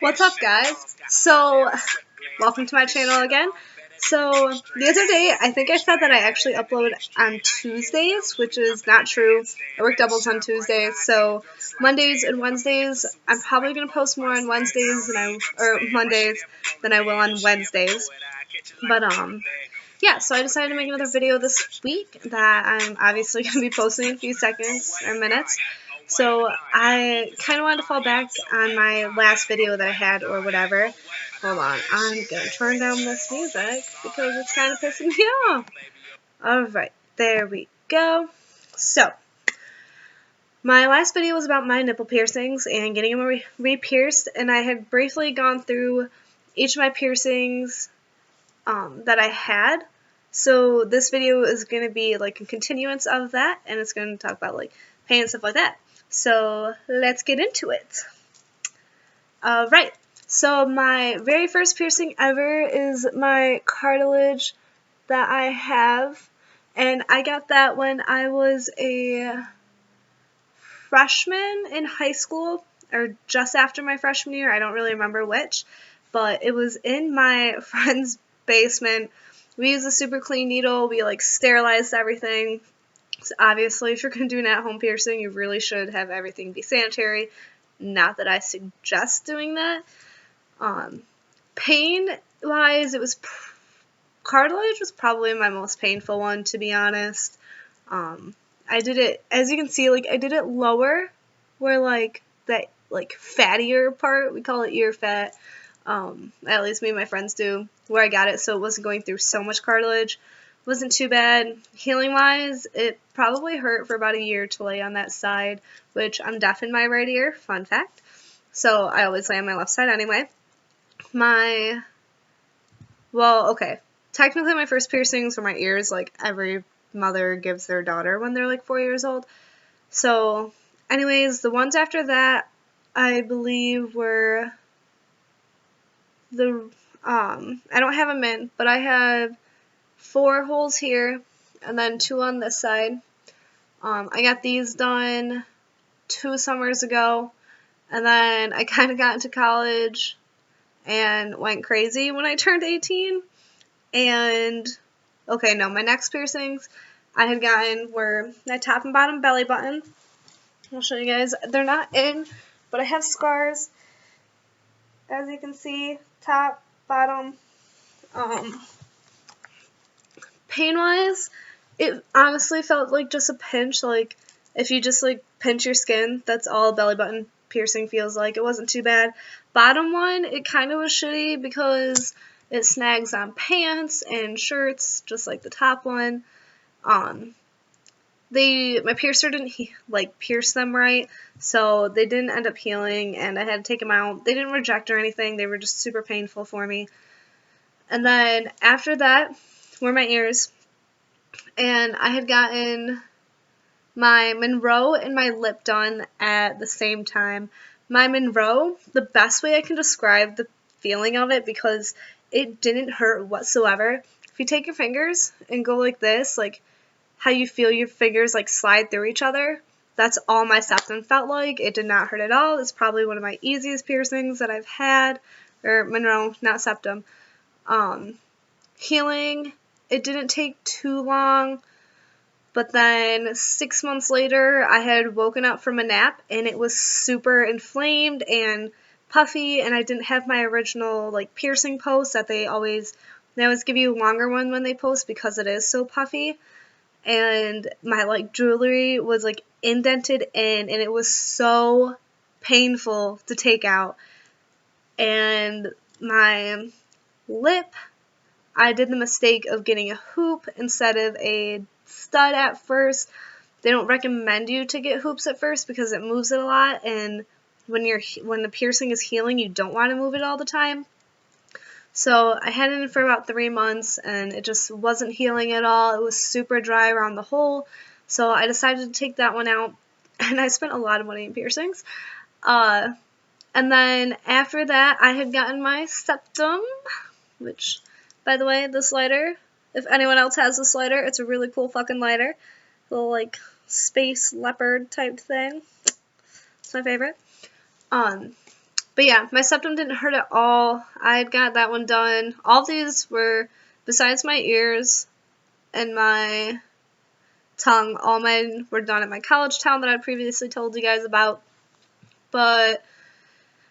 What's up, guys? So, welcome to my channel again. So, the other day, I think I said that I actually upload on Tuesdays, which is not true. I work doubles on Tuesdays, so Mondays and Wednesdays, I'm probably going to post more on Wednesdays Mondays than I will on Wednesdays. But, yeah, so I decided to make another video this week that I'm obviously going to be posting in a few seconds or minutes. So I kind of wanted to fall back on my last video that I had or whatever. Hold on, I'm going to turn down this music because it's kind of pissing me off. Alright, there we go. So, my last video was about my nipple piercings and getting them re-pierced, and I had briefly gone through each of my piercings that I had. So this video is going to be like a continuance of that, and it's going to talk about like pain and stuff like that. So let's get into it. Alright, so my very first piercing ever is my cartilage that I have, and I got that when I was a freshman in high school, or just after my freshman year, I don't really remember which, but it was in my friend's basement. We used a super clean needle, we like sterilized everything. So obviously, if you're going to do an at-home piercing, you really should have everything be sanitary. Not that I suggest doing that. Pain-wise, it was cartilage was probably my most painful one, to be honest. I did it, as you can see, like I did it lower, where like that like fattier part, we call it ear fat. At least me and my friends do, where I got it, so it wasn't going through so much cartilage. Wasn't too bad. Healing wise, it probably hurt for about a year to lay on that side, which I'm deaf in my right ear, fun fact. So I always lay on my left side anyway. Technically my first piercings were my ears, like every mother gives their daughter when they're like 4 years old. So anyways, the ones after that, I believe were I don't have them in, but I have 4 holes here, and then 2 on this side. I got these done 2 summers ago, and then I kind of got into college and went crazy when I turned 18. And, my next piercings I had gotten were my top and bottom belly button. I'll show you guys. They're not in, but I have scars, as you can see, top, bottom. Pain-wise, it honestly felt like just a pinch, like if you just like pinch your skin, that's all a belly button piercing feels like. It wasn't too bad. Bottom one, it kind of was shitty because it snags on pants and shirts, just like the top one. My piercer didn't pierce them right, so they didn't end up healing, and I had to take them out. They didn't reject or anything, they were just super painful for me. And then after that were my ears, and I had gotten my Monroe and my lip done at the same time. My Monroe, the best way I can describe the feeling of it, because it didn't hurt whatsoever. If you take your fingers and go like this, like how you feel your fingers like slide through each other, that's all my septum felt like. It did not hurt at all. It's probably one of my easiest piercings that I've had, or Monroe, not septum. Healing, it didn't take too long, but then 6 months later I had woken up from a nap and it was super inflamed and puffy, and I didn't have my original like piercing post that they always give you a longer one when they post because it is so puffy, and my like jewelry was like indented in, and it was so painful to take out. And my lip, I did the mistake of getting a hoop instead of a stud at first. They don't recommend you to get hoops at first because it moves it a lot, and when the piercing is healing, you don't want to move it all the time. So I had it in for about 3 months, and it just wasn't healing at all. It was super dry around the hole, so I decided to take that one out, and I spent a lot of money in piercings. And then after that, I had gotten my septum, which, by the way, this lighter, if anyone else has this lighter, it's a really cool fucking lighter. Little, like, space leopard type thing. It's my favorite. But yeah, my septum didn't hurt at all. I had got that one done. All these were, besides my ears and my tongue, all mine were done at my college town that I previously told you guys about. But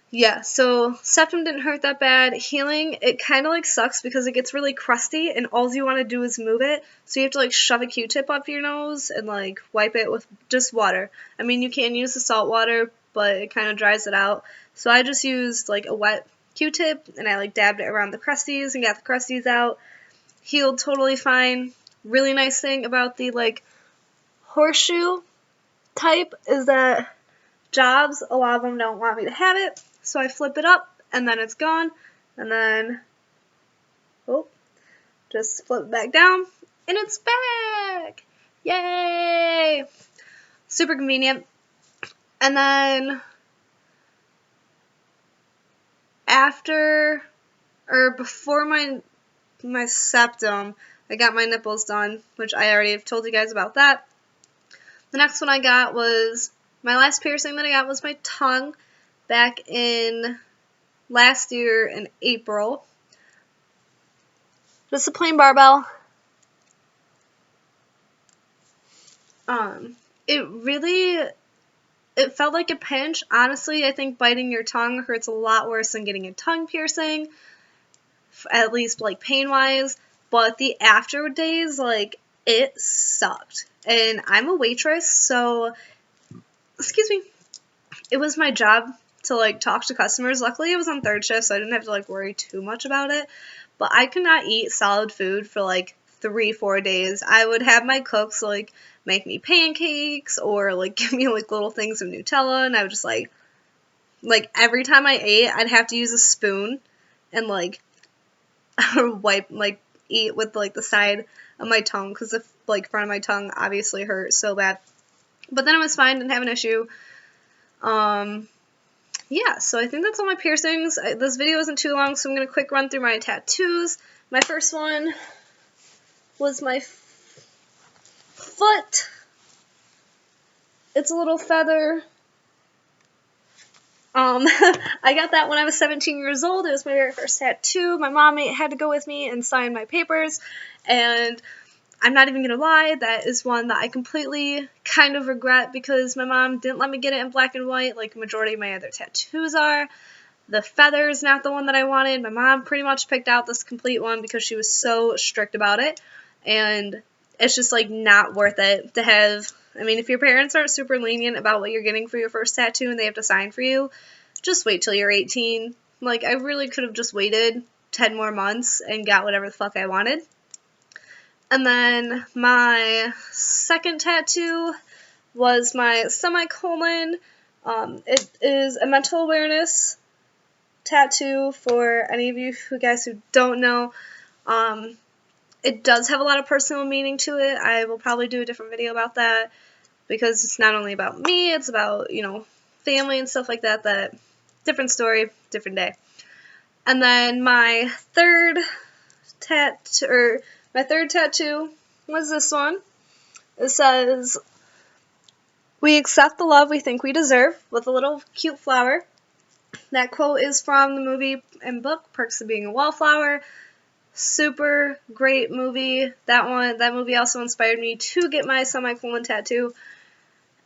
yeah, so septum didn't hurt that bad. Healing, it kind of like sucks because it gets really crusty and all you want to do is move it. So you have to like shove a Q-tip up your nose and like wipe it with just water. I mean, you can use the salt water, but it kind of dries it out. So I just used like a wet Q-tip and I like dabbed it around the crusties and got the crusties out. Healed totally fine. Really nice thing about the like horseshoe type is that jobs, a lot of them don't want me to have it. So I flip it up and then it's gone. And then, just flip it back down and it's back. Yay! Super convenient. And then after or before my septum, I got my nipples done, which I already have told you guys about that. The next one I got was, my last piercing that I got was my tongue back in last year in April. Just a plain barbell. It felt like a pinch. Honestly, I think biting your tongue hurts a lot worse than getting a tongue piercing, at least like pain-wise. But the after days, like, it sucked. And I'm a waitress, so, excuse me, it was my job to like talk to customers. Luckily, it was on third shift, so I didn't have to like worry too much about it. But I could not eat solid food for like 3-4 days. I would have my cooks like make me pancakes or like give me like little things of Nutella, and I would just like every time I ate, I'd have to use a spoon and like wipe, like eat with like the side of my tongue because the like front of my tongue obviously hurt so bad. But then it was fine, didn't have an issue. Yeah, so I think that's all my piercings. This video isn't too long, so I'm going to quick run through my tattoos. My first one was my foot. It's a little feather. I got that when I was 17 years old. It was my very first tattoo. My mom had to go with me and sign my papers, and I'm not even going to lie, that is one that I completely kind of regret because my mom didn't let me get it in black and white like the majority of my other tattoos are. The feather is not the one that I wanted. My mom pretty much picked out this complete one because she was so strict about it, and it's just like not worth it to have. I mean, if your parents aren't super lenient about what you're getting for your first tattoo and they have to sign for you, just wait till you're 18. Like, I really could have just waited 10 more months and got whatever the fuck I wanted. And then my second tattoo was my semicolon. It is a mental awareness tattoo for any of you guys who don't know. It does have a lot of personal meaning to it. I will probably do a different video about that because it's not only about me, it's about, you know, family and stuff like that. That different story, different day. And then my third tattoo was this one. It says, "We accept the love we think we deserve," with a little cute flower. That quote is from the movie and book Perks of Being a Wallflower. Super great movie. That movie also inspired me to get my semicolon tattoo.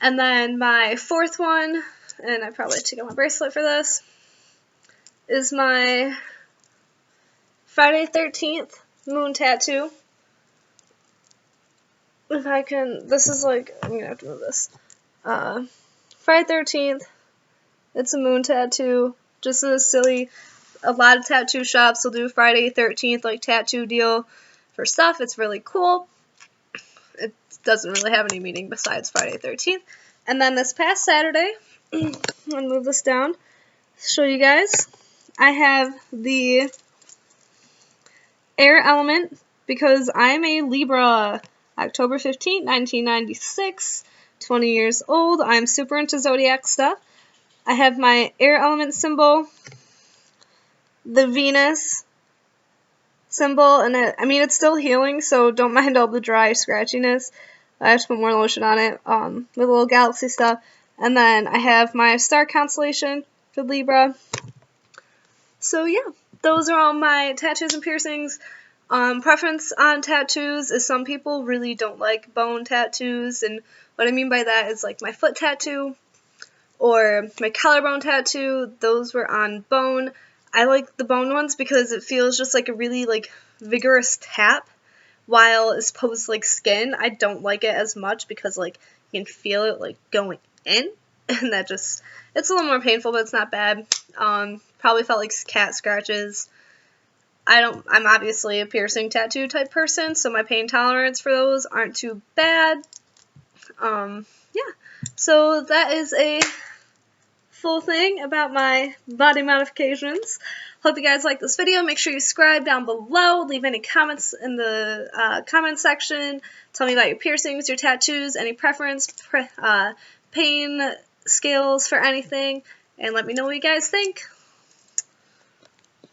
And then my fourth one, and I probably took out my bracelet for this, is my Friday 13th moon tattoo. If I can, this is like, I'm gonna have to move this. Friday 13th, it's a moon tattoo, just a silly, a lot of tattoo shops will do Friday 13th, like, tattoo deal for stuff. It's really cool. It doesn't really have any meaning besides Friday 13th. And then this past Saturday, I'm gonna move this down, show you guys, I have the air element because I'm a Libra. October 15th, 1996, 20 years old. I'm super into zodiac stuff. I have my air element symbol, the Venus symbol, and I mean, it's still healing, so don't mind all the dry scratchiness. I have to put more lotion on it, the little galaxy stuff. And then I have my star constellation, for Libra. So yeah, those are all my tattoos and piercings. Preference on tattoos is some people really don't like bone tattoos, and what I mean by that is like my foot tattoo or my collarbone tattoo. Those were on bone. I like the bone ones because it feels just like a really like vigorous tap, while as opposed to like skin, I don't like it as much because like you can feel it like going in, and that just, it's a little more painful, but it's not bad. Probably felt like cat scratches. I'm obviously a piercing tattoo type person, so my pain tolerance for those aren't too bad. Yeah, so that is a full thing about my body modifications. Hope you guys like this video. Make sure you subscribe down below. Leave any comments in the comment section. Tell me about your piercings, your tattoos, any preference, pain scales for anything, and let me know what you guys think.